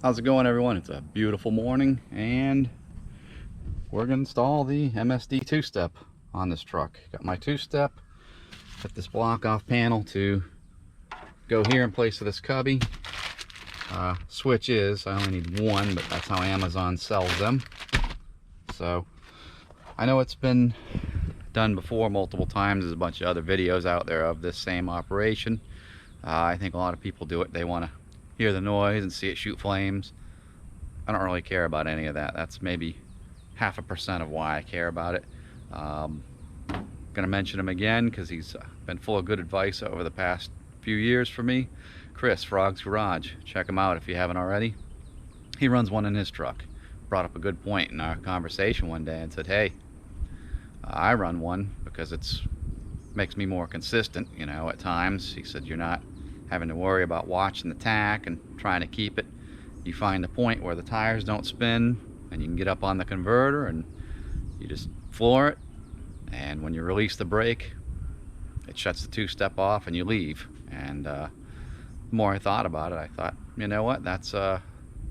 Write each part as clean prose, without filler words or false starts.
How's it going, everyone? It's a beautiful morning and we're gonna install the MSD two-step on this truck. Got my two-step, got this block off panel to go here in place of this cubby. Switch is, I only need one, but that's how Amazon sells them. So I know it's been done before multiple times. There's a bunch of other videos out there of this same operation. I think a lot of people do it. They want to hear the noise and see it shoot flames. I don't really care about any of that. That's maybe 0.5% of why I care about it. Gonna mention him again because he's been full of good advice over the past few years for me. Chris, Frog's Garage. Check him out if you haven't already. He runs one in his truck. Brought up a good point in our conversation one day and said, hey, I run one because it's makes me more consistent, you know, at times. He said, you're not having to worry about watching the tack and trying to keep it. You find the point where the tires don't spin and you can get up on the converter and you just floor it, and when you release the brake it shuts the two-step off and you leave. And the more I thought about it, I thought, you know what, that's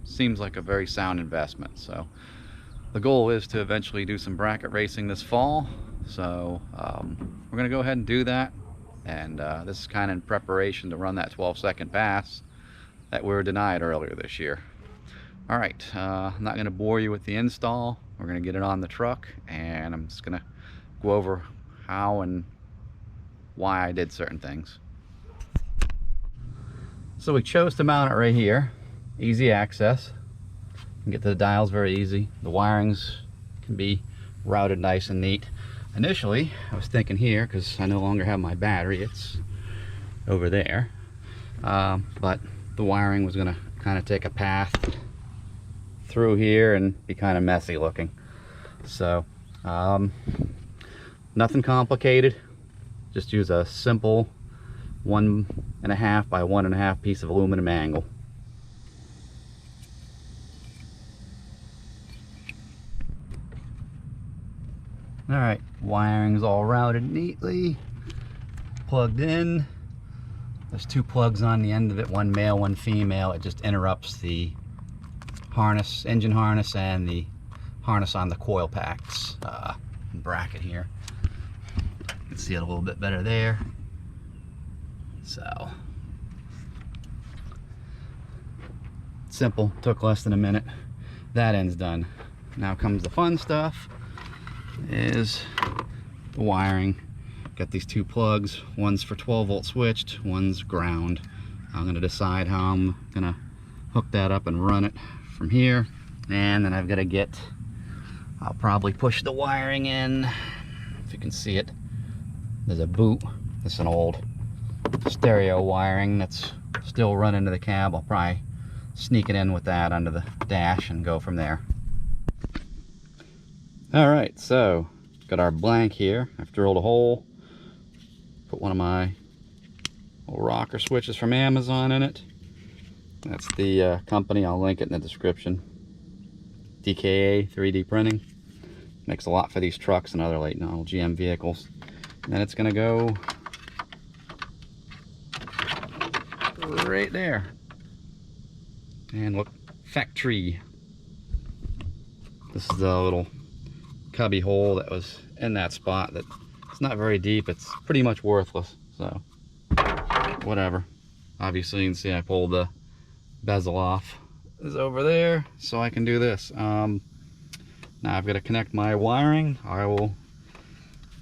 seems like a very sound investment. So the goal is to eventually do some bracket racing this fall, so we're gonna go ahead and do that. And this is kind of in preparation to run that 12-second pass that we were denied earlier this year. All right, I'm not going to bore you with the install. We're going to get it on the truck, and I'm just going to go over how and why I did certain things. So we chose to mount it right here. Easy access. You can get to the dials very easy. The wirings can be routed nice and neat. Initially, I was thinking here, because I no longer have my battery, it's over there, but the wiring was going to kind of take a path through here and be kind of messy looking. So nothing complicated, just use a simple 1.5 by 1.5 piece of aluminum angle. All right, wiring's all routed neatly, plugged in. There's two plugs on the end of it, one male, one female. It just interrupts the harness, engine harness, and the harness on the coil packs bracket here. You can see it a little bit better there. So simple, took less than a minute. That end's done. Now comes the fun stuff, is the wiring. Got these two plugs, one's for 12-volt switched, one's ground. I'm going to decide how I'm going to hook that up and run it from here. And then I've got to get, I'll probably push the wiring in. If you can see it, there's a boot. This is an old stereo wiring that's still running to the cab. I'll probably sneak it in with that under the dash and go from there. All right, so got our blank here. I've drilled a hole, put one of my little rocker switches from Amazon in it. That's the company, I'll link it in the description. DKA 3D printing. Makes a lot for these trucks and other late model GM vehicles. And then it's gonna go right there. And look, factory. This is the little cubby hole that was in that spot. That it's not very deep, it's pretty much worthless, so whatever. Obviously you can see I pulled the bezel off. Is over there, so I can do this. Now I've got to connect my wiring. I will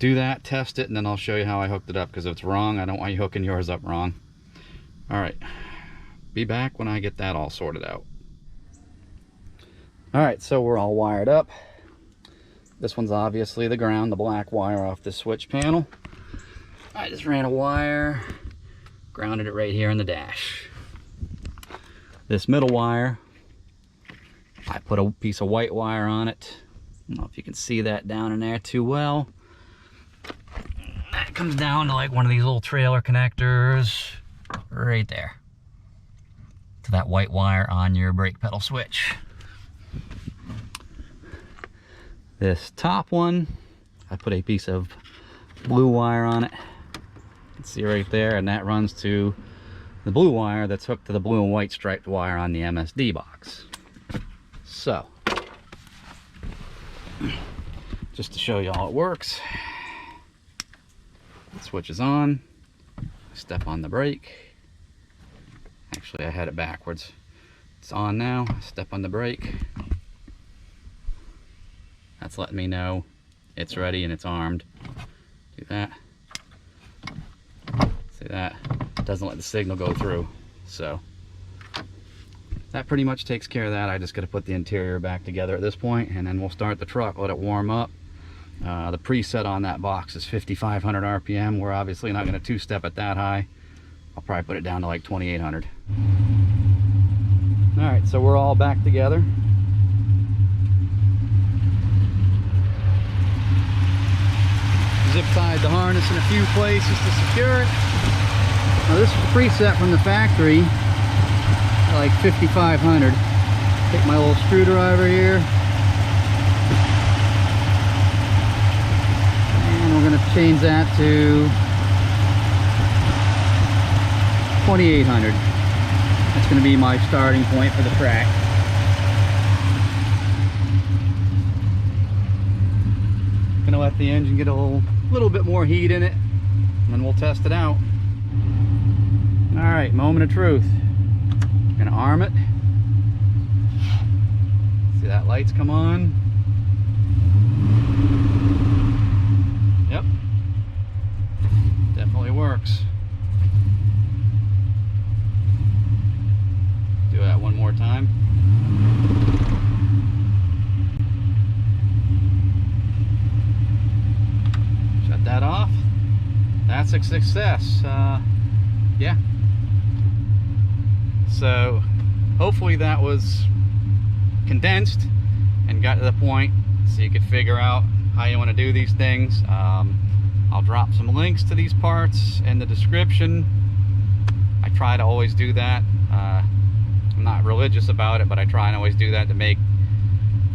do that, test it, and then I'll show you how I hooked it up, because if it's wrong, I don't want you hooking yours up wrong. All right, be back when I get that all sorted out. All right, so we're all wired up. This one's obviously the ground, the black wire off this switch panel. I just ran a wire, grounded it right here in the dash. This middle wire, I put a piece of white wire on it. I don't know if you can see that down in there too well. That comes down to like one of these little trailer connectors right there, to that white wire on your brake pedal switch. This top one, I put a piece of blue wire on it. You can see right there, and that runs to the blue wire that's hooked to the blue and white striped wire on the MSD box. So, just to show you how it works, the switch is on, step on the brake. Actually, I had it backwards. It's on now, step on the brake. That's letting me know it's ready and it's armed. Do that. See that? It doesn't let the signal go through. So that pretty much takes care of that. I just got to put the interior back together at this point, and then we'll start the truck, let it warm up. The preset on that box is 5,500 RPM. We're obviously not going to two-step it that high. I'll probably put it down to like 2,800. All right, so we're all back together. Zip tied the harness in a few places to secure it. Now this is the preset from the factory, like 5,500. Take my little screwdriver here, and we're going to change that to 2,800. That's going to be my starting point for the track. Going to let the engine get a little bit more heat in it, and then we'll test it out. All right, moment of truth. Gonna arm it. See that lights come on? Yep, definitely works. Do that one more time. Shut that off. That's a success. Yeah. So hopefully that was condensed and got to the point so you could figure out how you want to do these things. I'll drop some links to these parts in the description. I try to always do that. I'm not religious about it, but I try and always do that to make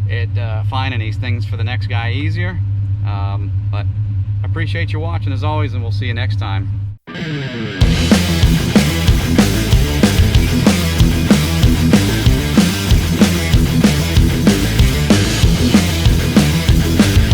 it finding these things for the next guy easier. But I appreciate you watching as always, and we'll see you next time.